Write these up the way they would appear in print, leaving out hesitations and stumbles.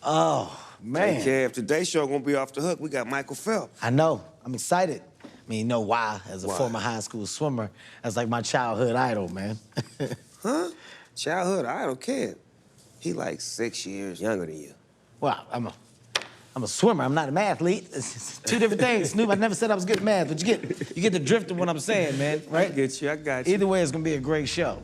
Oh, man. Hey, Kev, today's show gonna be off the hook. We got Michael Phelps. I know. I'm excited. I mean, you know why? As a Why? former high school swimmer, that's like my childhood idol, man. Huh? Childhood idol, Kev. He like 6 years younger than you. Well, I'm a swimmer. I'm not a mathlete. It's two different things. Snoop, I never said I was good at math, but you get the drift of what I'm saying, man, right? I get you, I got you. Either way, it's gonna be a great show.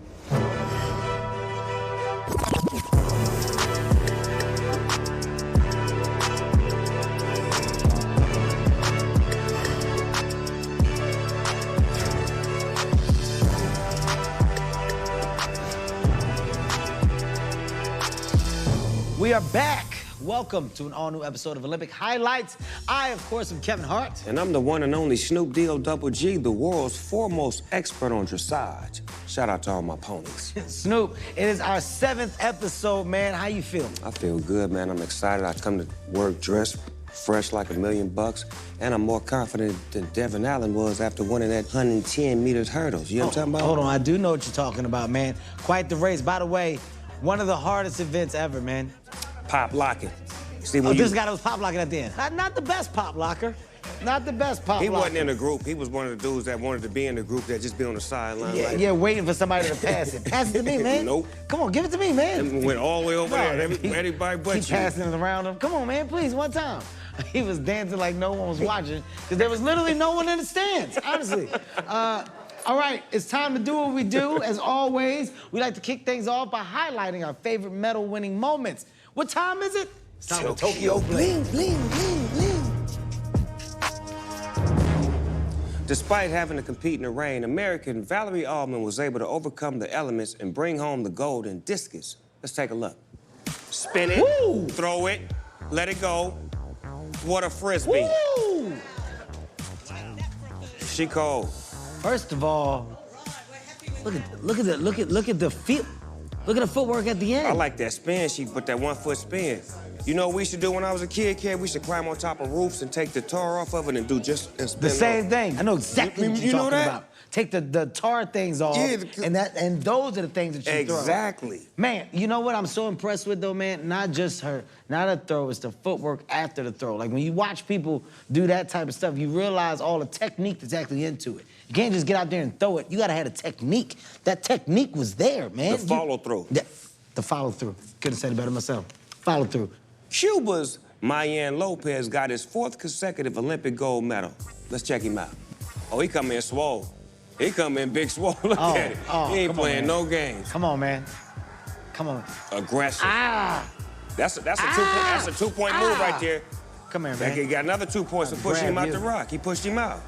We are back. Welcome to an all-new episode of Olympic Highlights. I, of course, am Kevin Hart. And I'm the one and only Snoop D-O-double-G, the world's foremost expert on dressage. Shout out to all my ponies. Snoop, it is our 7th episode, man. How you feeling? I feel good, man. I'm excited. I come to work dressed fresh like $1,000,000, and I'm more confident than Devin Allen was after winning that 110 meters hurdles. You know what I'm talking about? Hold on, I do know what you're talking about, man. Quite the race. By the way, one of the hardest events ever, man. Pop locking. See, Oh, this guy that was pop locking at the end. Not the best pop locker. Not the best pop He locker. wasn't in the group. He was one of the dudes that wanted to be in the group that just be on the sideline. Yeah, like, yeah, waiting for somebody to pass it. Pass it to me, man. Nope. Come on, give it to me, man. And went all the way over there. Everybody but Keep you. passing it around him. Come on, man, please, one time. He was dancing like no one was watching because there was literally no one in the stands, honestly. All right, it's time to do what we do. As always, we like to kick things off by highlighting our favorite medal-winning moments. What time is it? It's time for Tokyo Bling, bling, bling, bling. Despite having to compete in the rain, American Valerie Allman was able to overcome the elements and bring home the gold in discus. Let's take a look. Spin it, Woo! throw it, let it go. What a frisbee. Woo! She cold. First of all, look at the feel. Look at the footwork at the end. I like that spin. She put that 1 foot spin. You know what we used to do when I was a kid, We should climb on top of roofs and take the tar off of it and do just and spin The same off. thing. I know exactly what you're know talking that? about. Take the tar things off, Yeah, and those are the things that you throw. Exactly. Man, you know what I'm so impressed with, though, man? Not just her, not a throw, it's the footwork after the throw. Like, when you watch people do that type of stuff, you realize all the technique that's actually into it. You can't just get out there and throw it. You gotta have a technique. That technique was there, man. The follow-through. The follow-through. Couldn't have said it better myself. Follow-through. Cuba's Mayan Lopez got his 4th consecutive Olympic gold medal. Let's check him out. Oh, he come in swole. He come in big swole. Look at it. He ain't playing no games. Come on, man. Come on. Aggressive. Ah! That's a 2-point move right there. Come here, man. He got another 2 points to push him out the rock. He pushed him out.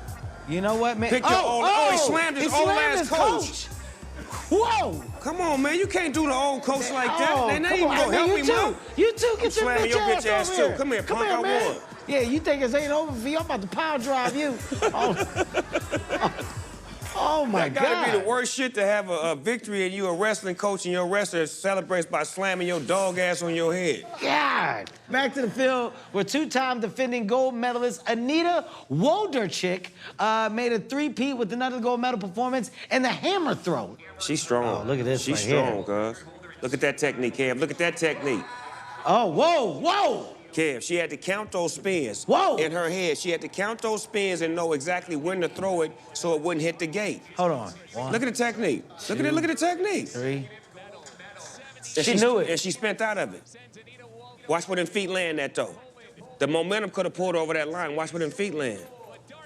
You know what, man? Pick your he slammed his old ass coach. Whoa! Come on, man. You can't do the old coach like that. Oh, They not come even on, gonna man, help him out. You too, get your slamming your bitch ass, over too. Come here, punk, I man. won. Yeah, you think this ain't over for you? I'm about to power drive you. Oh my God. That gotta be the worst shit to have a victory and you a wrestling coach and your wrestler celebrates by slamming your dog ass on your head. God. Back to the field where 2-time defending gold medalist Anita Wlodarczyk made a 3-peat with another gold medal performance and the hammer throw. She's strong. Oh, look at this She's right strong, cuz. Look at that technique, Kev. Look at that technique. Oh, whoa! Kev, she had to count those spins. Whoa! In her head, she had to count those spins and know exactly when to throw it so it wouldn't hit the gate. Hold on. 1, Look at the technique. Look at the technique. 3. And She knew it. And she spent out of it. Watch where them feet land at, though. The momentum could have pulled over that line. Watch where them feet land.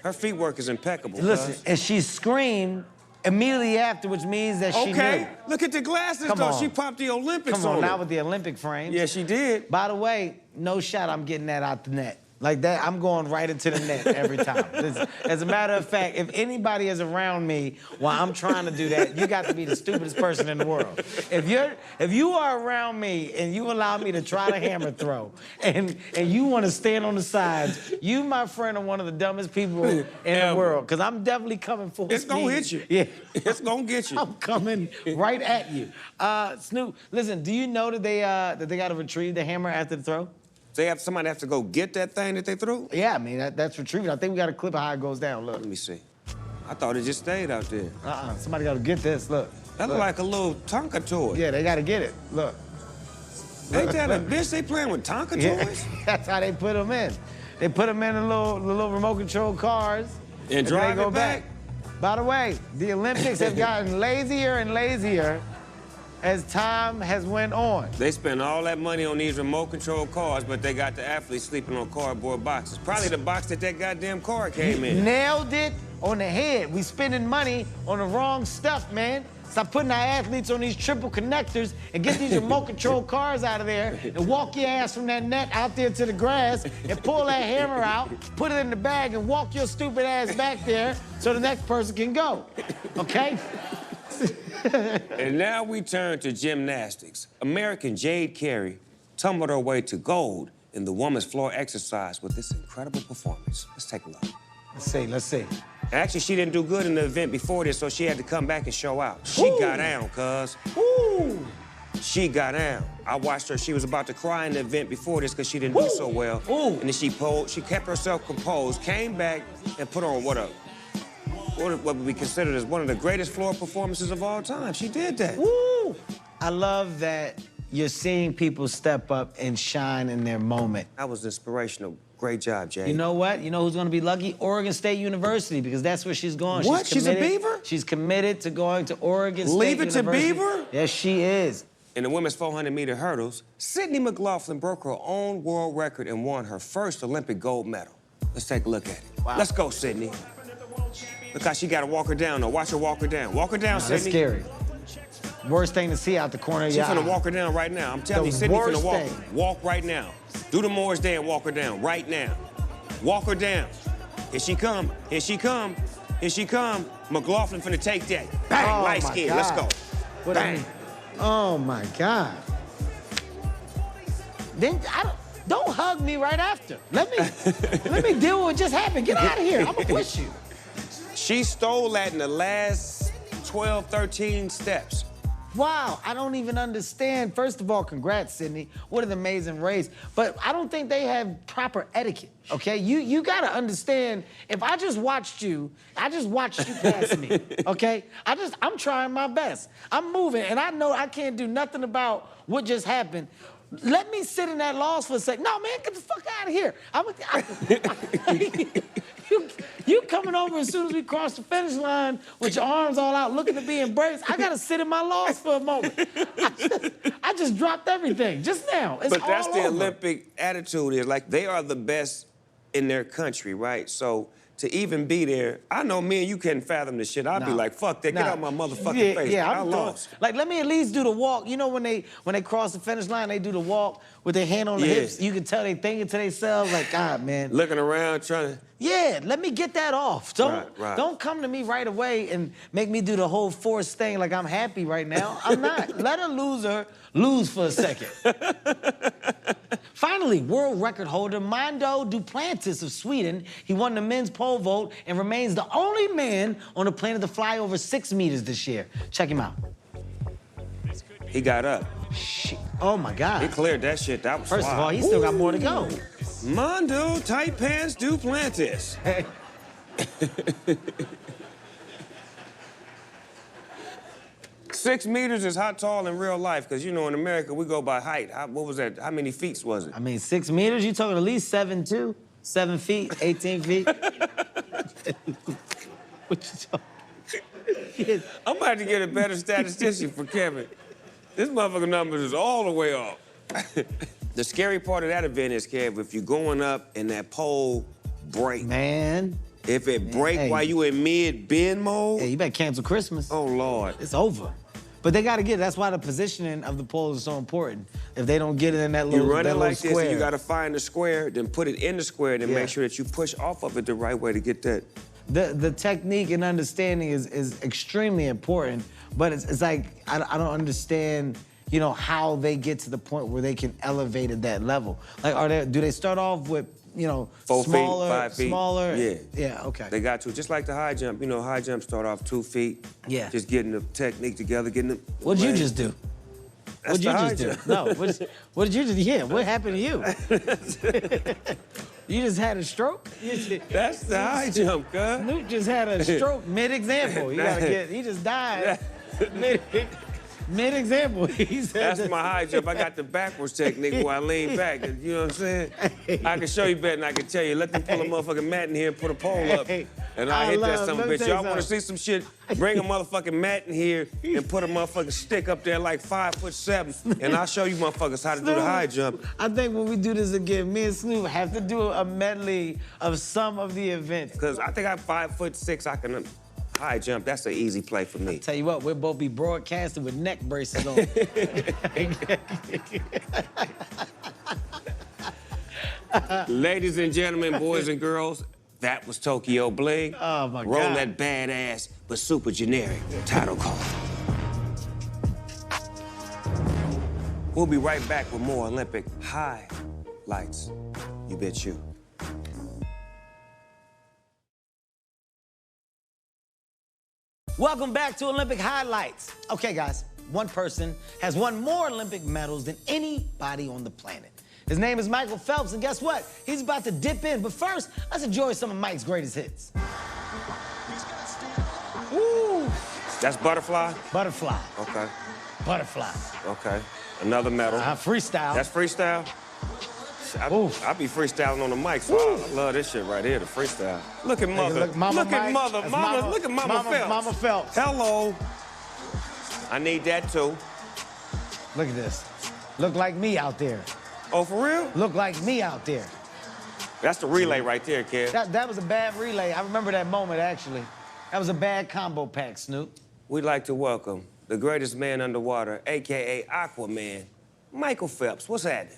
Her feet work is impeccable. Listen, cuz. and she screamed immediately after, which means that she Okay, knew. look at the glasses, Come though. on. She popped the Olympics Come on, on now her. with the Olympic frame. Yeah, she did. By the way, no shot I'm getting that out the net. Like that, I'm going right into the net every time. As a matter of fact, if anybody is around me while I'm trying to do that, you got to be the stupidest person in the world. If you are around me and you allow me to try the hammer throw and you want to stand on the sides, you, my friend, are one of the dumbest people in the world. Because I'm definitely coming full It's gonna hit speed. you. Yeah. It's gonna get you. I'm coming right at you. Snoop, listen, do you know that they got to retrieve the hammer after the throw? Somebody have to go get that thing that they threw? Yeah, I mean, that's retrieving. I think we got a clip of how it goes down. Look. Let me see. I thought it just stayed out there. Somebody got to get this. Look. That look like a little Tonka toy. Yeah, they got to get it. Look. Ain't that a bitch? They playing with Tonka toys? That's how they put them in. They put them in the little remote control cars. And drive they go it back. By the way, the Olympics have gotten lazier and lazier as time has went on. They spend all that money on these remote control cars, but they got the athletes sleeping on cardboard boxes. Probably the box that goddamn car came in. Nailed it on the head. We spending money on the wrong stuff, man. Stop putting our athletes on these triple connectors and get these remote control cars out of there and walk your ass from that net out there to the grass and pull that hammer out, put it in the bag and walk your stupid ass back there so the next person can go, okay? And now we turn to gymnastics. American Jade Carey tumbled her way to gold in the women's floor exercise with this incredible performance. Let's take a look. Let's see. Actually, she didn't do good in the event before this, so she had to come back and show out. She got down, cuz. Ooh. She got down. I watched her. She was about to cry in the event before this because she didn't do so well. Ooh. And then she kept herself composed, came back, and put on what would be considered as one of the greatest floor performances of all time. She did that. Woo! I love that you're seeing people step up and shine in their moment. That was inspirational. Great job, Jay. You know what? You know who's going to be lucky? Oregon State University, because that's where she's going. What? She's a Beaver? She's committed to going to Oregon State Leave it University. to Beaver? Yes, she is. In the women's 400-meter hurdles, Sydney McLaughlin broke her own world record and won her first Olympic gold medal. Let's take a look at it. Wow. Let's go, Sydney. Look how she got to walk her down, though. Watch her walk her down. Walk her down, That's Sydney. scary. Worst thing to see out the corner of She's your eye. finna walk her down right now. I'm telling you, The Sydney finna worst walk. thing. Walk right now. Do the Morris Day and walk her down right now. Walk her down. Here she come. Here she come. Here she come. McLaughlin finna take that. Bang, Oh, light my skin. God. Let's go. What Bang. Oh, my God. Then don't hug me right after. Let me deal with what just happened. Get out of here. I'm gonna push you. She stole that in the last 12, 13 steps. Wow, I don't even understand. First of all, congrats, Sydney. What an amazing race. But I don't think they have proper etiquette, okay? You gotta understand, if I just watched you pass me, okay? I'm trying my best. I'm moving, and I know I can't do nothing about what just happened. Let me sit in that loss for a second. No, man, get the fuck out of here. You coming over as soon as we cross the finish line with your arms all out, looking to be embraced. I gotta sit in my loss for a moment. I just dropped everything just now. It's But that's all the over. Olympic attitude is like they are the best in their country, right? So to even be there, I know me and you couldn't fathom this shit. I'd be No. like, fuck that, get No. out my motherfucking face. Yeah, I I'm lost. Like, let me at least do the walk. You know when they cross the finish line, they do the walk with their hand on the Yeah. hips. You can tell they thinking to themselves, like, God, man. Looking around, trying to... Yeah, let me get that off. Don't come to me right away and make me do the whole forced thing like I'm happy right now. I'm not. Let a loser lose for a second. Finally, world record holder Mondo Duplantis of Sweden. He won the men's pole vault and remains the only man on the planet to fly over 6 meters this year. Check him out. He got up. Shit. Oh, my God. He cleared that shit. That was First of wild. all, he still got more to go. Mondo Tight Pants Duplantis. Hey. 6 meters is how tall in real life, because, you know, in America, we go by height. What was that? How many feet was it? I mean, 6 meters? You talking at least 7'2"? 7 feet, 18 feet? What you talking? I'm about to get a better statistician for Kevin. This motherfucking numbers is all the way off. The scary part of that event is, Kev, if you're going up and that pole break. Man. If it break Hey. while you in mid-bend mode, Yeah, you better cancel Christmas. oh, Lord. It's over. But they got to get it. That's why the positioning of the pole is so important. If they don't get it in that You little, run that it little like this, square. and you gotta find the square, then put it in the square, then Yeah. make sure that you push off of it the right way to get that. The technique and understanding is extremely important, but it's like, I don't understand, you know, how they get to the point where they can elevate at that level. Like, do they start off with, you know, 4 feet, smaller, 5 feet. smaller? Yeah. Yeah, okay. They got to, just like the high jump. You know, high jump start off 2 feet. Yeah. Just getting the technique together, getting the. What'd you man, just do? That's What'd the you high just do? jump. No, what did you just, yeah, what happened to you? You just had a stroke? That's the high jump, cuz. Snoop just had a stroke mid-example. He just died Mid-example, he said. That's my high jump. I got the backwards technique where I lean back. You know what I'm saying? I can show you better than I can tell you. Let them pull a motherfucking mat in here and put a pole up. And I'll hit that son of a bitch. Y'all want to see some shit? Bring a motherfucking mat in here and put a motherfucking stick up there like 5'7", and I'll show you motherfuckers how to do the high jump. I think when we do this again, me and Snoop have to do a medley of some of the events. Because I think I'm 5'6", I can high jump. That's an easy play for me. Tell you what, we'll both be broadcasting with neck braces on. Ladies and gentlemen, boys and girls, that was Tokyo Bling. Oh, my Roll God. that badass but super generic title call. We'll be right back with more Olympic highlights. You bet you. Welcome back to Olympic Highlights. Okay, guys, one person has won more Olympic medals than anybody on the planet. His name is Michael Phelps, and guess what? He's about to dip in. But first, let's enjoy some of Mike's greatest hits. Woo! That's butterfly? Butterfly. Okay. Butterfly. Okay. Another medal. Freestyle. That's freestyle? I be freestyling on the mic, so I love this shit right here, the freestyle. Look at mother. Look, Mama Look at Mike. mother. That's Mama. Look at Mama Phelps. Mama Phelps. Hello. I need that too. Look at this. Look like me out there. Oh, for real? Look like me out there. That's the relay right there, kid. That was a bad relay. I remember that moment, actually. That was a bad combo pack, Snoop. We'd like to welcome the greatest man underwater, AKA Aquaman, Michael Phelps. What's happening?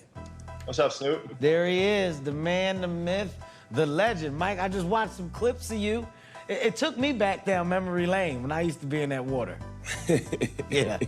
What's up, Snoop? There he is, the man, the myth, the legend. Mike, I just watched some clips of you. It took me back down memory lane when I used to be in that water. Yeah.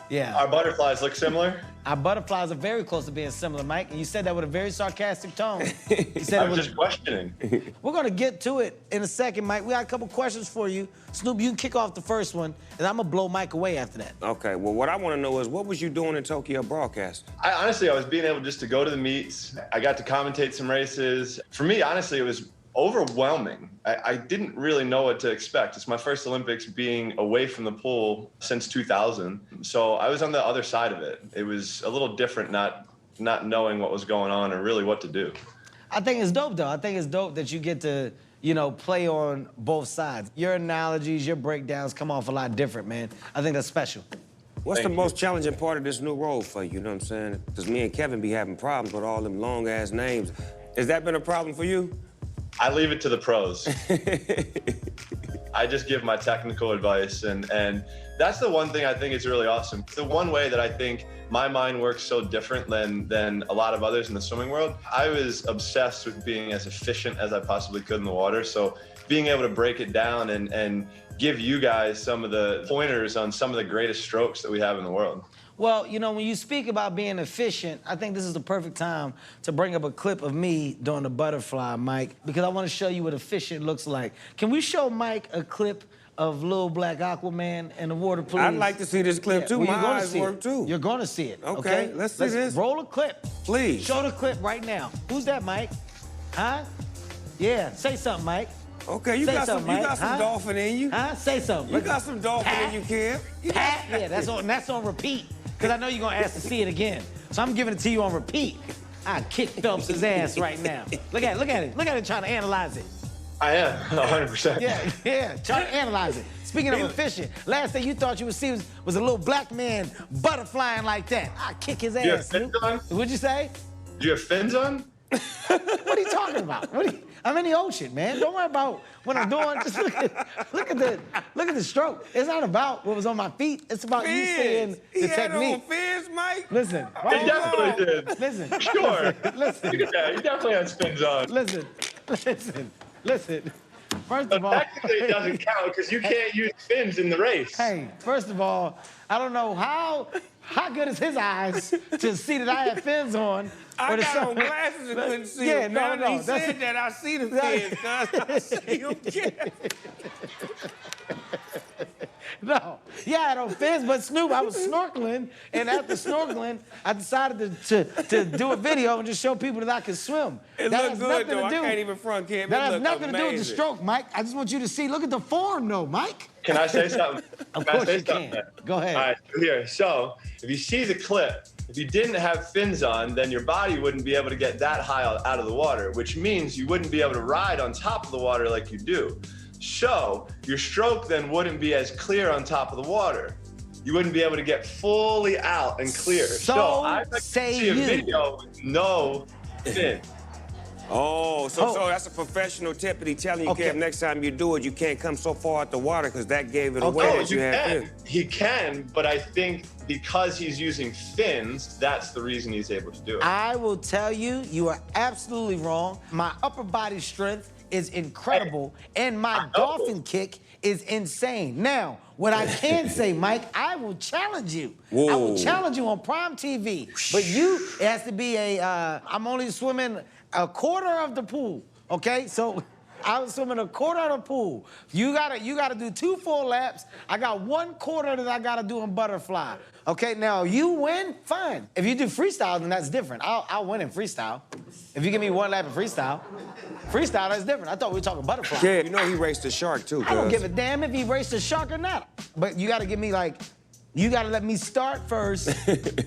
Yeah. Our butterflies look similar? Our butterflies are very close to being similar, Mike, and you said that with a very sarcastic tone. You said I was just questioning. We're gonna get to it in a second, Mike. We got a couple questions for you. Snoop, you can kick off the first one, and I'm gonna blow Mike away after that. Okay, well, what I want to know is, what was you doing in Tokyo broadcast? I was being able just to go to the meets. I got to commentate some races. For me, honestly, it was overwhelming. I didn't really know what to expect. It's my first Olympics being away from the pool since 2000. So I was on the other side of it. It was a little different not knowing what was going on or really what to do. I think it's dope, though. I think it's dope that you get to, play on both sides. Your analogies, your breakdowns come off a lot different, man. I think that's special. What's Thank the you. most challenging part of this new role for you know what I'm saying? Because me and Kevin be having problems with all them long-ass names. Has that been a problem for you? I leave it to the pros. I just give my technical advice, and that's the one thing I think is really awesome. The one way that I think my mind works so different than a lot of others in the swimming world. I was obsessed with being as efficient as I possibly could in the water, so being able to break it down and give you guys some of the pointers on some of the greatest strokes that we have in the world. Well, when you speak about being efficient, I think this is the perfect time to bring up a clip of me doing the butterfly, Mike, because I want to show you what efficient looks like. Can we show Mike a clip of Little Black Aquaman in the water, please? I'd like to see this clip, too. well, My eyes work, too. You're going to see it, Okay, let's see this. Roll a clip. Please. Show the clip right now. Who's that, Mike? Huh? Yeah, say something, Mike. Okay, you Say got some something, Mike. Huh? dolphin in you. Huh? Say something. You got some dolphin Pat. in you, kid. Pat? Yeah, that's on repeat. Because I know you're going to ask to see it again. So I'm giving it to you on repeat. I kick Phelps' ass right now. Look at it. Look at it trying to analyze it. I am, 100%. Yeah, try to analyze it. Speaking of efficient, last thing you thought you would see was a little black man butterflying like that. I kick his Do you have ass. fins on? What'd you say? Do you have fins on? What are you talking about? I'm in the ocean, man. Don't worry about what I'm doing. Just look at the stroke. It's not about what was on my feet. It's about you seeing the He had on technique. fins, Mike? Listen. He definitely did. Listen. Sure. Listen. Yeah, he definitely has fins on. Listen. First of all, Technically, it doesn't count because you can't use fins in the race. hey, first of all, I don't know how good is his eyes to see that I have fins on. I or to got on some- glasses and couldn't see Yeah, him. no, Now that he that's- said that, I see the fins, cuz. I see him, kid. No, yeah, I had on fins, but Snoop, I was snorkeling, and after snorkeling, I decided to do a video and just show people that I can swim. It That looked has good, nothing though. to I do- can't even front, kid. That It has looked nothing to do with the amazing. stroke, Mike. I just want you to see. Look at the form, though, Mike. Can I say something? Of Can I course say you something? can. Go ahead. All right, here. So if you see the clip, if you didn't have fins on, then your body wouldn't be able to get that high out of the water, which means you wouldn't be able to ride on top of the water like you do. So your stroke then wouldn't be as clear on top of the water. You wouldn't be able to get fully out and clear. So I'd like to say see a you. video with no fin. Oh, so that's a professional tip that he's telling you, Okay. Kev, next time you do it, you can't come so far out the water because that gave it away Okay. that you had fins. He can, but I think because he's using fins, that's the reason he's able to do it. I will tell you, you are absolutely wrong. My upper body strength is incredible, and my dolphin kick is insane. Now, what I can say, Mike, I will challenge you. I will Whoa. challenge you on Prime TV. But it has to be I'm only swimming a quarter of the pool, okay? So I was swimming a quarter of the pool. You gotta do 2 full laps. I got 1/4 that I gotta do in butterfly. Okay, now you win, fine. If you do freestyle, then that's different. I'll win in freestyle. If you give me 1 lap in freestyle, that's different. I thought we were talking butterfly. Yeah, you know he raced a shark too, I don't cuz. give a damn if he raced a shark or not. But you gotta give me you gotta let me start first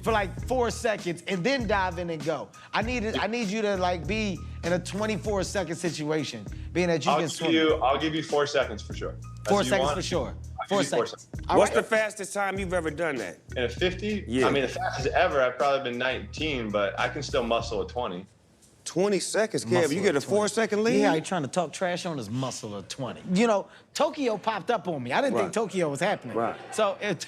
for 4 seconds and then dive in and go. I need you to be in a 24-second situation, being that you can swim. I'll give you 4 seconds for sure. 4 seconds for sure. I'll 4 give you 4 seconds. seconds. All What's right. the fastest time you've ever done that? In a 50? Yeah. I mean, the fastest ever, I've probably been 19, but I can still muscle a 20. 20 seconds, Kev. Muscle You get a of 20. Yeah, four-second lead? he trying to talk trash on his muscle of 20. You know, Tokyo popped up on me. I didn't think Right. Tokyo was happening. Right. So if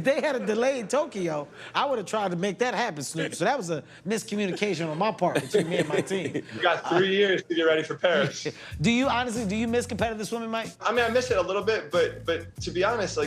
they had a delayed Tokyo, I would have tried to make that happen, Snoop. So that was a miscommunication on my part between me and my team. You got 3 years to get ready for Paris. Do you miss competitive swimming, Mike? I mean, I miss it a little bit, but to be honest,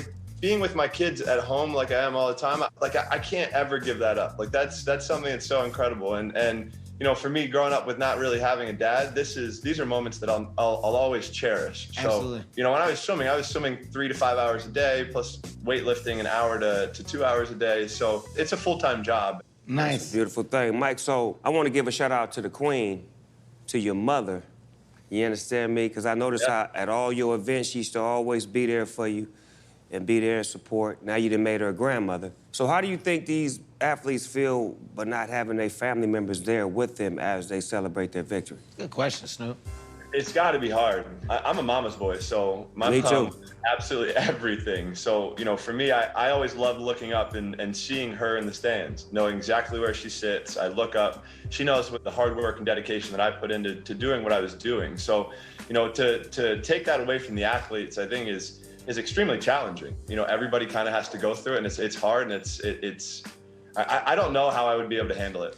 being with my kids at home like I am all the time, I can't ever give that up. That's something that's so incredible. And you know, for me, growing up with not really having a dad, these are moments that I'll always cherish. Absolutely. So, you know, when I was swimming 3 to 5 hours a day, plus weightlifting 1 hour to 2 hours a day. So it's a full-time job. Nice. Beautiful thing. Mike, so I want to give a shout out to the queen, to your mother. You understand me? Because I noticed how at all your events, she used to always be there for you and be there in support. Now you done made her a grandmother. So how do you think these athletes feel but not having their family members there with them as they celebrate their victory? Good question, Snoop. It's got to be hard. I'm a mama's boy, so my Me mom too. is absolutely everything. So, you know, for me, I always love looking up and seeing her in the stands, knowing exactly where she sits. I look up. She knows what the hard work and dedication that I put into doing what I was doing. So, you know, to take that away from the athletes, I think is extremely challenging. You know, everybody kind of has to go through it, and it's hard, and I don't know how I would be able to handle it.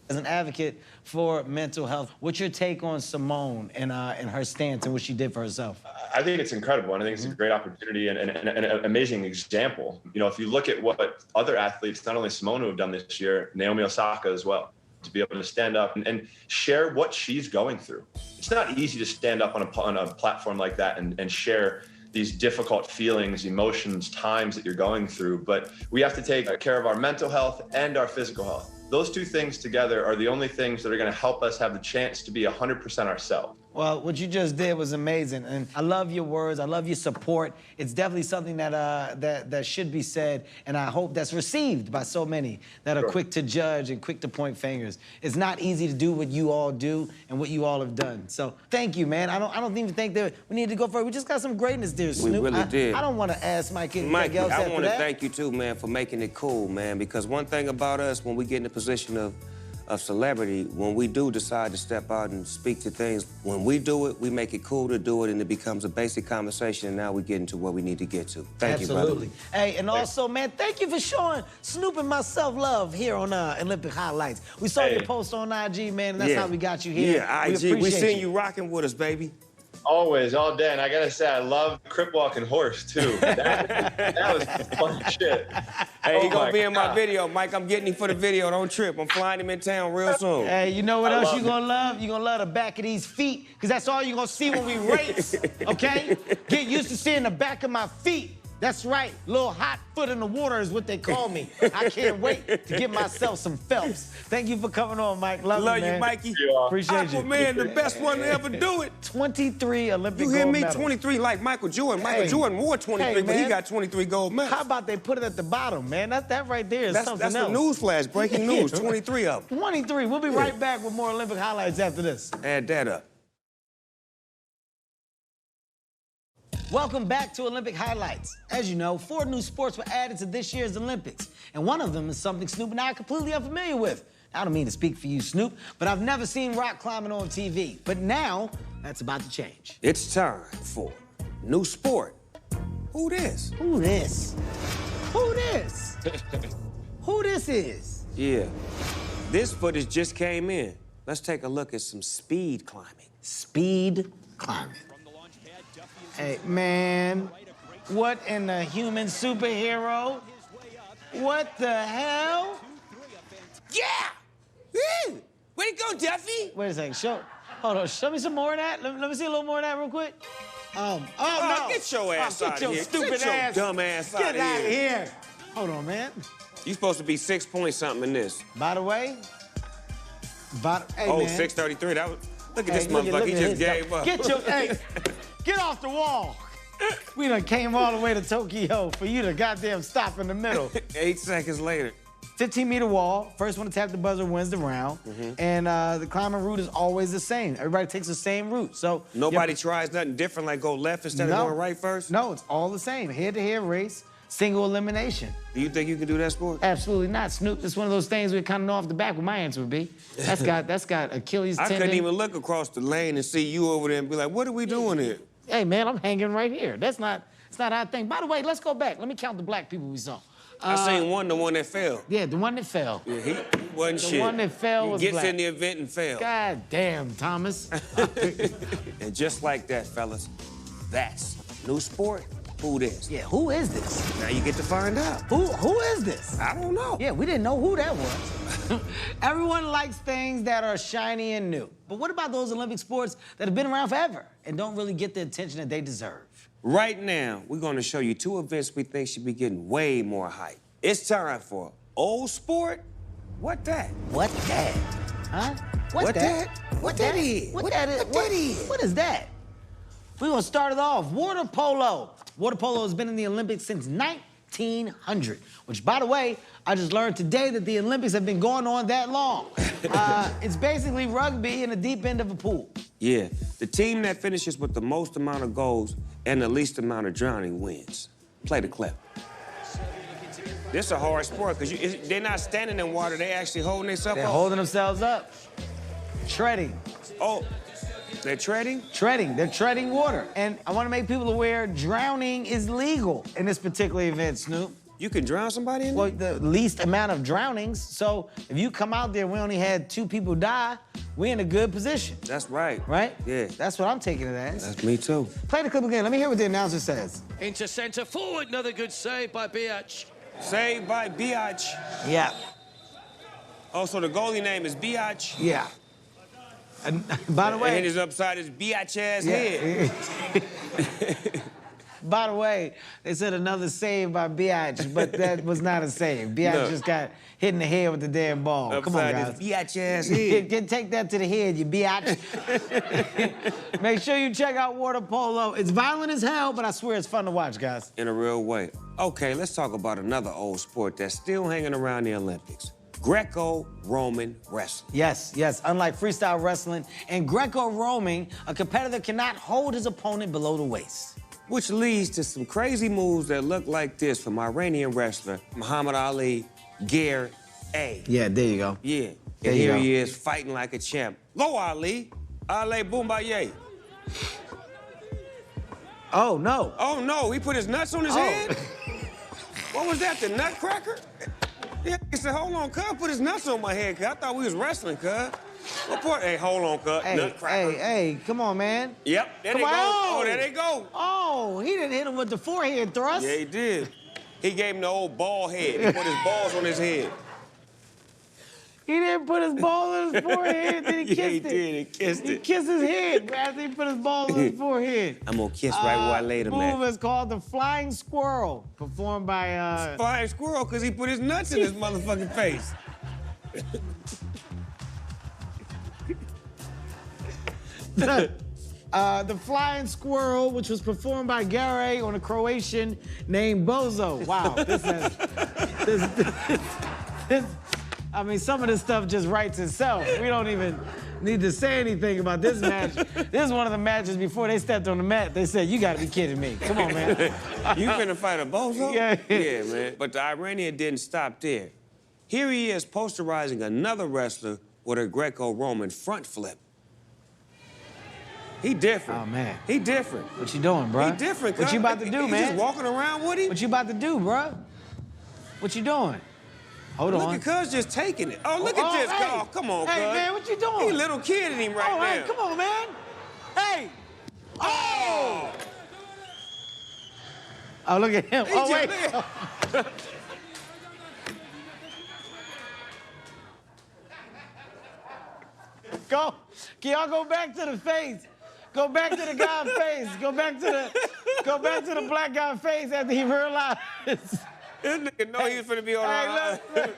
As an advocate for mental health, what's your take on Simone and her stance and what she did for herself? I think it's incredible, and I think it's a great opportunity and an amazing example. You know, if you look at what other athletes, not only Simone who have done this year, Naomi Osaka as well, to be able to stand up and share what she's going through. It's not easy to stand up on a platform like that and share these difficult feelings, emotions, times that you're going through. But we have to take care of our mental health and our physical health. Those two things together are the only things that are going to help us have the chance to be 100% ourselves. Well, what you just did was amazing, and I love your words. I love your support. It's definitely something that should be said, and I hope that's received by so many that are quick to judge and quick to point fingers. It's not easy to do what you all do and what you all have done. So thank you, man. I don't even think that we need to go further. We just got some greatness there, Snoop. really did. I don't want to ask Mike anything Mike, else I after want to that. thank you too, man, for making it cool, man, because one thing about us, when we get in a position of celebrity, when we do decide to step out and speak to things, when we do it, we make it cool to do it, and it becomes a basic conversation, and now we get into where we need to get to. Thank you, brother. Absolutely. Hey, and also, man, thank you for showing Snoop and myself love here on Olympic Highlights. We saw your post on IG, man, and that's how we got you here. Yeah, We IG. We appreciate seen you rocking with us, baby. Always, all day. And I gotta say, I love crip walking horse too. That was fun shit. Hey, he Oh gonna my be in my God. video. Mike, I'm getting him for the video. Don't trip. I'm flying him in town real soon. Hey, you know what I else love you gonna love? You gonna love the back of these feet, because that's all you gonna see when we race, okay? Get used to seeing the back of my feet. That's right. Little hot foot in the water is what they call me. I can't wait to get myself some Phelps. Thank you for coming on, Mike. Love you, man. Mikey. Appreciate you. Aquaman, the best one to ever do it. 23 Olympic You hear gold me? medals. 23 like Michael Jordan. Michael Jordan wore 23, but he man. got 23 gold medals. How about they put it at the bottom, man? That right there is something That's else. the news flash, breaking news, 23 of them. 23. We'll be right back with more Olympic highlights after this. Add that up. Welcome back to Olympic Highlights. As you know, 4 new sports were added to this year's Olympics, and one of them is something Snoop and I are completely unfamiliar with. I don't mean to speak for you, Snoop, but I've never seen rock climbing on TV. But now, that's about to change. It's time for new sport. Who this? Who this? Who this? Who this is? Yeah. This footage just came in. Let's take a look at some speed climbing. Speed climbing. Hey, man, what in the human superhero? What the hell? Yeah! Woo! Way to go, Duffy! Wait a second, hold on, show me some more of that. Let me see a little more of that real quick. No. Get your ass out of here. Stupid Get your ass. dumb ass out Get of out of here. here. Hold on, man. You supposed to be 6 point something in this. By the way, hey, oh, man. 633. That was. Look at Hey, this motherfucker. He just gave up. Get off the wall. We done came all the way to Tokyo for you to goddamn stop in the middle. 8 seconds later. 15-meter wall. First one to tap the buzzer wins the round. And the climbing route is always the same. Everybody takes the same route. So Nobody tries nothing different like go left instead of going right first? No, it's all the same. Head-to-head race, single elimination. Do you think you can do that sport? Absolutely not, Snoop. It's one of those things we kind of know off the back what my answer would be. That's got Achilles I tendon. couldn't even look across the lane and see you over there and be like, what are we doing here? Hey, man, I'm hanging right here. It's not how I think. By the way, let's go back. Let me count the black people we saw. I seen the one that fell. Yeah, the one that fell. Yeah, he wasn't shit. The one that fell was He gets black. in the event and fell. God damn, Thomas. And just like that, fellas, that's new sport. Who this? Yeah, who is this? Now you get to find out. Who is this? I don't know. Yeah, we didn't know who that was. Everyone likes things that are shiny and new. But what about those Olympic sports that have been around forever and don't really get the attention that they deserve? Right now, we're going to show you 2 events we think should be getting way more hype. It's time for old sport. What that? What that? Huh? What that? What that is? What that is? What is that? We're gonna start it off. Water polo. Water polo has been in the Olympics since 1900, which, by the way, I just learned today that the Olympics have been going on that long. It's basically rugby in the deep end of a pool. Yeah, the team that finishes with the most amount of goals and the least amount of drowning wins. Play the clip. This is a hard sport because they're not standing in water, they actually holding themselves They're up. holding themselves up. Treading. Oh, they're treading? Treading. They're treading water. And I want to make people aware, drowning is legal in this particular event, Snoop. You can drown somebody in there? Well, the least amount of drownings. So if you come out there, we only had 2 people die, we're in a good position. That's right. Right? Yeah. That's what I'm taking it as. That's me too. Play the clip again. Let me hear what the announcer says. Into centre forward, another good save by Biatch. Saved by Biatch. Yeah. Oh, so the goalie name is Biatch? Yeah. And by the And way, his upside is Biatch ass head. by the way, they said another save by Biatch, but that was not a save. Biatch No. just got hit in the head with the damn ball. Come on, Upside guys. is Biatch ass head. Take that to the head, you biatch. Make sure you check out water polo. It's violent as hell, but I swear it's fun to watch, guys. In a real way. Okay, let's talk about another old sport that's still hanging around the Olympics. Greco-Roman wrestling. Yes, yes. Unlike freestyle wrestling and Greco-Roman, a competitor cannot hold his opponent below the waist. Which leads to some crazy moves that look like this from Iranian wrestler Muhammad Ali, Gear A. Yeah, there you go. Yeah. There And you here go. he is fighting like a champ. Go, Ali. Ali Boombaye. Oh, no. Oh, no, he put his nuts on his Oh. head? What was that, the nutcracker? Yeah, he said, hold on, cuz, put his nuts on my head, cuz. I thought we was wrestling, cuz. What part? Hey, hold on, cuz. Hey, Nutcracker. hey, come on, man. Yep, there they Come go. on. Oh, there they go. Oh, he didn't hit him with the forehead thrust. Yeah, he did. He gave him the old ball head. He put his balls on his head. He didn't put his ball on his forehead, then he kissed Yeah, he it. did. He kissed He it. kissed his head after he put his ball on his forehead. I'm gonna kiss right where I laid him Move at. is called The Flying Squirrel, performed by Flying squirrel, because he put his nuts in his motherfucking face. The Flying Squirrel, which was performed by Gary on a Croatian named Bozo. Wow, I mean, some of this stuff just writes itself. We don't even need to say anything about this match. This is one of the matches before they stepped on the mat. They said, you gotta be kidding me. Come on, man. You finna fight a bozo? Yeah. Yeah, man. But the Iranian didn't stop there. Here he is posterizing another wrestler with a Greco-Roman front flip. He different. Oh, man. He different. What you doing, bro? He different, What cuz. you about to do, He man? just walking around with him? What you about to do, bro? What you doing? Hold Look on. at Cuz just taking it. Oh, look at this. hey. Oh, come on, Cuz. Hey, man, what you doing? He a little kid in him right All right, now. come on, man. Hey. Oh! Oh, look at him. He Oh, just- wait. look at- Go. Can y'all go back to the face? Go back to the guy's face. Go back to the black guy's face after he realized. This nigga know he was finna be on Hey, look.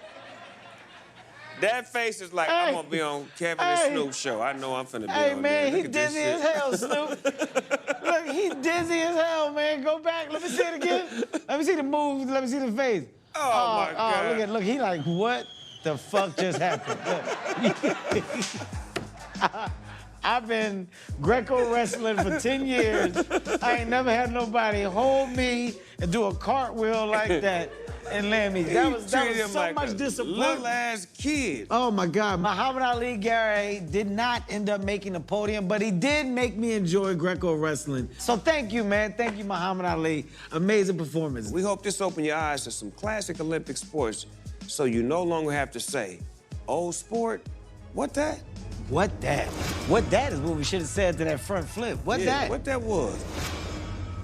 That face is like, I'm gonna be on Kevin and Hey. Snoop show. I know I'm finna be Hey, on man, there. he Look at this dizzy as shit. hell, Snoop. Look, he dizzy as hell, man. Go back. Let me see it again. Let me see the moves. Let me see the face. Oh, my God. Look, he like, what the fuck just happened? Look. I've been Greco wrestling for 10 years. I ain't never had nobody hold me and do a cartwheel like that and land me. That was treated him so like much a disappointment. little ass kid. Oh my God, Muhammad Ali Gary did not end up making the podium, but he did make me enjoy Greco wrestling. So thank you, man. Thank you, Muhammad Ali. Amazing performance. We hope this opened your eyes to some classic Olympic sports so you no longer have to say, old sport, what that? What that? What that is what we should have said to that front flip. What Yeah, that? what that was.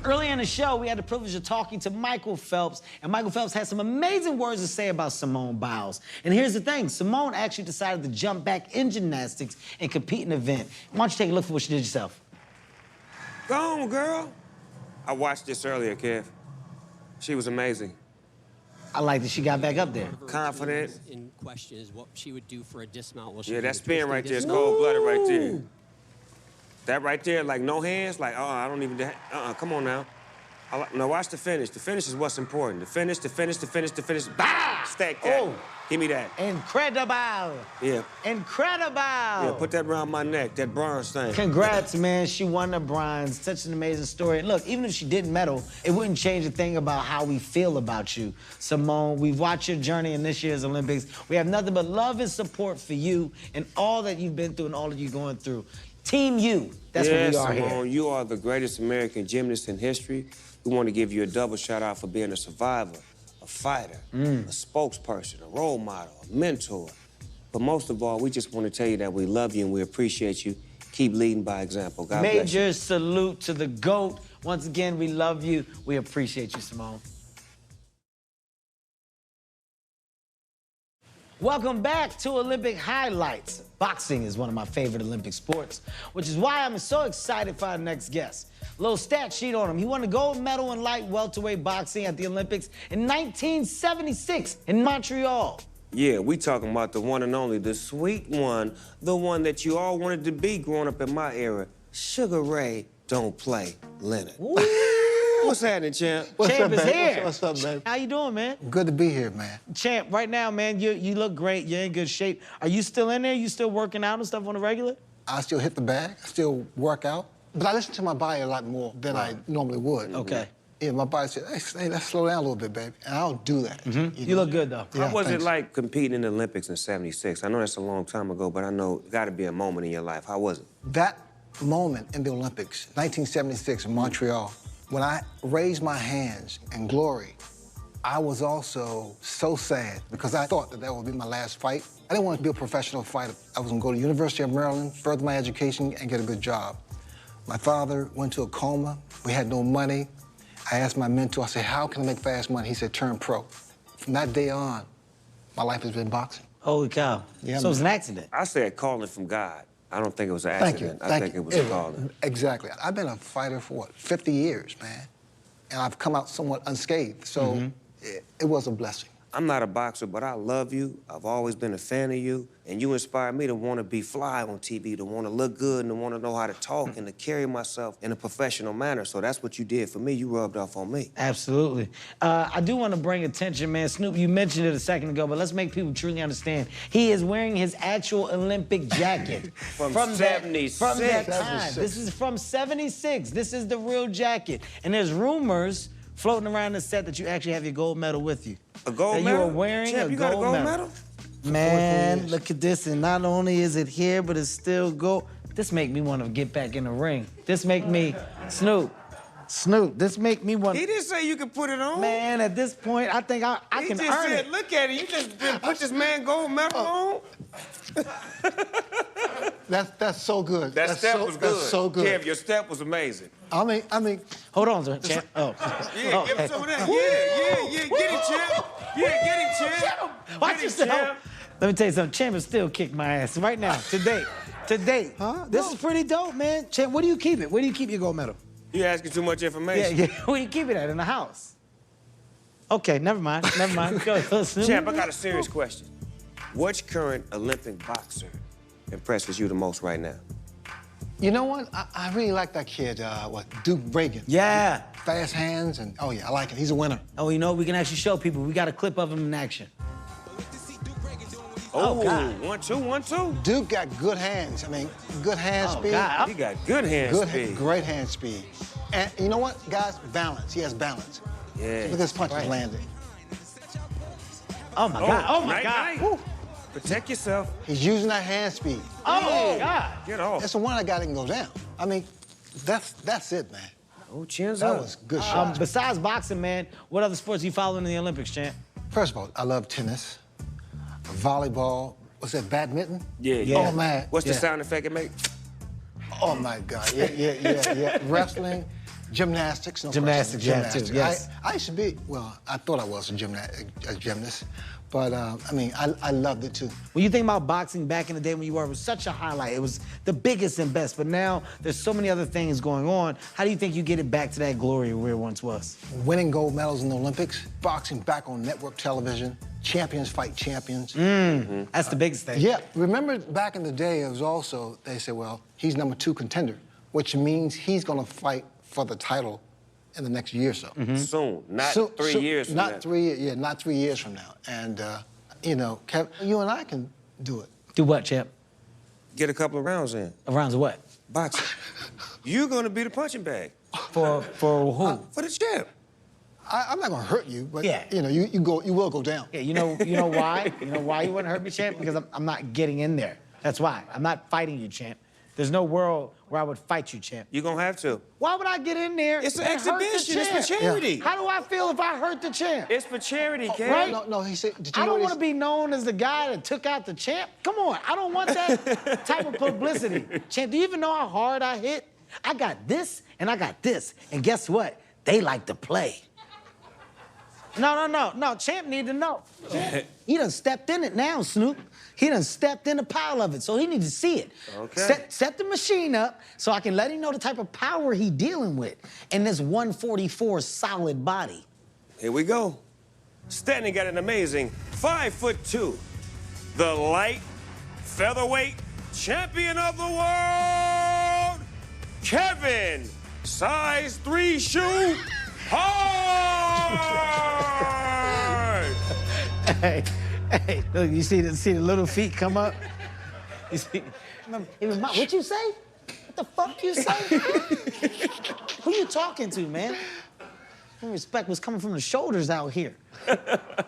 Earlier in the show, we had the privilege of talking to Michael Phelps, and Michael Phelps had some amazing words to say about Simone Biles. And here's the thing, Simone actually decided to jump back in gymnastics and compete in an event. Why don't you take a look for what she did yourself? Go on, girl. I watched this earlier, Kev. She was amazing. I like that she got back up there. Confident. In question is what she would do for a dismount. While she Yeah, was that in a spin twisting right there is dismount. cold-blooded right there. That right there, like no hands, like, I don't even, come on now. Now watch the finish. The finish is what's important. The finish, bah! Stack that. Oh. Give me that. Incredible. Yeah. Incredible. Yeah, put that around my neck, that bronze thing. Congrats, man. She won the bronze. Such an amazing story. Look, even if she didn't medal, it wouldn't change a thing about how we feel about you. Simone, we've watched your journey in this year's Olympics. We have nothing but love and support for you and all that you've been through and all that you're going through. Team you. That's what we are Simone, here. you are the greatest American gymnast in history. We want to give you a double shout out for being a survivor, a fighter, a spokesperson, a role model, a mentor. But most of all, we just want to tell you that we love you and we appreciate you. Keep leading by example. God bless you. Major salute to the GOAT. Once again, we love you. We appreciate you, Simone. Welcome back to Olympic Highlights. Boxing is one of my favorite Olympic sports, which is why I'm so excited for our next guest. A little stat sheet on him. He won a gold medal in light welterweight boxing at the Olympics in 1976 in Montreal. Yeah, we talking about the one and only, the sweet one, the one that you all wanted to be growing up in my era. Sugar Ray Don't Play Leonard. What's happening, champ? Champ is baby? here. What's up, baby? How you doing, man? Good to be here, man. Champ, right now, man, you look great. You're in good shape. Are you still in there? You still working out and stuff on the regular? I still hit the bag, I still work out, but I listen to my body a lot more than I normally would. Okay. Yeah, my body says, hey, let's slow down a little bit, baby. And I don't do that. You look good, though. Yeah, How was thanks. it like competing in the Olympics in '76? I know that's a long time ago, but I know it got to be a moment in your life. How was it? That moment in the Olympics, 1976 in Montreal, when I raised my hands in glory, I was also so sad because I thought that would be my last fight. I didn't want to be a professional fighter. I was going to go to the University of Maryland, further my education, and get a good job. My father went to a coma. We had no money. I asked my mentor, I said, how can I make fast money? He said, turn pro. From that day on, my life has been boxing. Holy cow. Yeah, So it was an man. accident. I said calling from God. I don't think it was an Thank you. accident. I Thank think you. it was a calling. Exactly. I've been a fighter for what, 50 years, man. And I've come out somewhat unscathed. So it was a blessing. I'm not a boxer, but I love you. I've always been a fan of you. And you inspired me to want to be fly on TV, to want to look good and to want to know how to talk and to carry myself in a professional manner. So that's what you did for me. You rubbed off on me. Absolutely. I do want to bring attention, man. Snoop, you mentioned it a second ago, but let's make people truly understand. He is wearing his actual Olympic jacket. From From that 76. time. 76. This is from 76. This is the real jacket. And there's rumors floating around the set that you actually have your gold medal with you. A gold that medal? You are wearing Champ, a you got a gold gold medal. medal? Man, 44 years. look at this, and not only is it here, but it's still gold. This make me want to get back in the ring. This make me, Snoop, this make me want. He didn't say you could put it on. Man, at this point, I think I He can just earn said, it. look at it. You just put this man gold medal on. That's so good. That that's step so, was good. That's so good. Kev, your step was amazing. I mean, Hold on, sir, champ. Oh. Yeah, give him some of that. Yeah. Get it, champ. Yeah, get it, champ. Watch Get it, yourself. champ. Let me tell you something. Champ has still kicked my ass right now, to date. Huh? This No. is pretty dope, man. Champ, where do you keep it? Where do you keep your gold medal? You asking too much Yeah, information. yeah. Where do you keep it at? In the house? Okay, never mind. Go, Snoop. Champ, I got a serious question. Which current Olympic boxer impresses you the most right now? you know what? I really like that kid, Duke Reagan. Yeah. Fast hands, and oh yeah, I like it. He's a winner. Oh, you know, we can actually show people. We got a clip of him in action. Oh, God. 1-2. Duke got good hands. I mean, good hand Oh, speed. God. He got good hand speed. Great hand speed. And you know what, guys? Balance. He has balance. Yeah. Look at his punches Right. landing. Oh, my God. Oh, my night, God. night. Woo. Protect yourself. He's using that hand speed. Oh, my God. Get off. That's the one that got him go down. I mean, that's it, man. Oh, chins That up. was good shot. Besides boxing, man, what other sports you following in the Olympics, champ? First of all, I love tennis, volleyball. What's that, badminton? Yeah. Oh, man. What's the Yeah. sound effect it make? Oh, my God. Yeah. Wrestling, gymnastics. No Gymnastics, question. yeah, too, yes. I used to be, well, I thought I was a gymnast. But, I mean, I loved it, too. When you think about boxing back in the day when you were, it was such a highlight. It was the biggest and best. But now there's so many other things going on. How do you think you get it back to that glory where it once was? Winning gold medals in the Olympics, boxing back on network television, champions fight champions. That's the biggest thing. Yeah, remember back in the day, it was also, they said, well, he's #2 contender, which means he's gonna fight for the title in the next year or so. Soon, not So- 3 so- years from now. Not 3 years from now. And, you know, Kev, you and I can do it. Do what, champ? Get a couple of rounds in. Rounds of what? Boxing. You're gonna be the punching bag For who? for the champ. I'm not gonna hurt you, but Yeah. you know, you will go down. Yeah, you know why? You know why you wouldn't hurt me, champ? Because I'm not getting in there. That's why. I'm not fighting you, champ. There's no world where I would fight you, champ. You're gonna have to. Why would I get in there? It's an and hurt the exhibition. It's for champ? charity. How do I feel if I hurt the champ? It's for charity, Kev. right? No, he said, did you I know don't what want to be known as the guy that took out the champ. Come on, I don't want that type of publicity. Champ, do you even know how hard I hit? I got this and I got this. And guess what? They like to play. No, Champ need to know. He done stepped in it now, Snoop. He done stepped in the pile of it, so he needs to see it. Okay. Set the machine up so I can let him know the type of power he dealing with in this 144 solid body. Here we go. Stanton got an amazing 5'2", the light featherweight champion of the world, Kevin, size 3 shoe hard. Hey, look, you see the little feet come up? You see? What you say? What the fuck you say? Who you talking to, man? Respect was coming from the shoulders out here.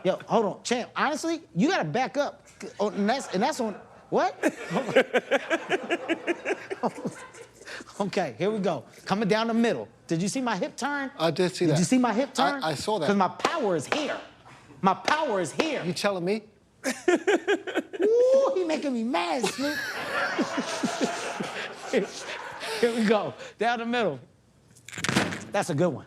Yo, hold on, champ. Honestly, you gotta back up. Oh, and that's on what? Okay, here we go. Coming down the middle. Did you see my hip turn? I did see that. Did you see my hip turn? I saw that. Because my power is here. My power is here. You telling me? Ooh, he making me mad, Snoop. Here we go. Down the middle. That's a good one.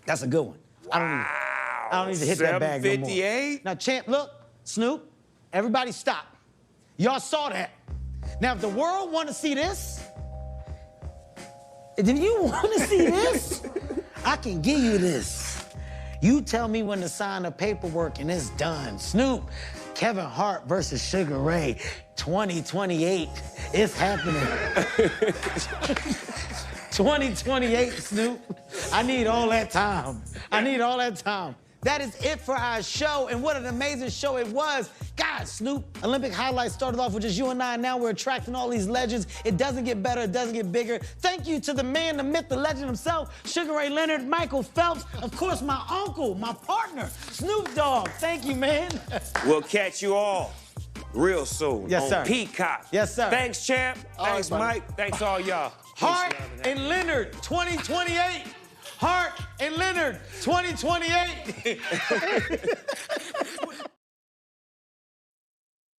That's a good one. I don't need to hit that bag no more. 758? Now, champ, look, Snoop, Everybody stop. Y'all saw that. Now, if the world want to see this, if you want to see this, I can give you this. You tell me when to sign the paperwork and it's done. Snoop, Kevin Hart versus Sugar Ray, 2028. It's happening. 2028, Snoop. I need all that time. I need all that time. That is it for our show, and what an amazing show it was. God, Snoop, Olympic highlights started off with just you and I, and now we're attracting all these legends. It doesn't get better, it doesn't get bigger. Thank you to the man, the myth, the legend himself, Sugar Ray Leonard, Michael Phelps, of course, my uncle, my partner, Snoop Dogg. Thank you, man. We'll catch you all real soon Yes, on sir. Peacock. Yes, sir. Thanks, champ. Thanks, buddy. Mike. Thanks, all y'all. Hart Peace, love, and and Leonard, 2028. Hart and Leonard, 2028.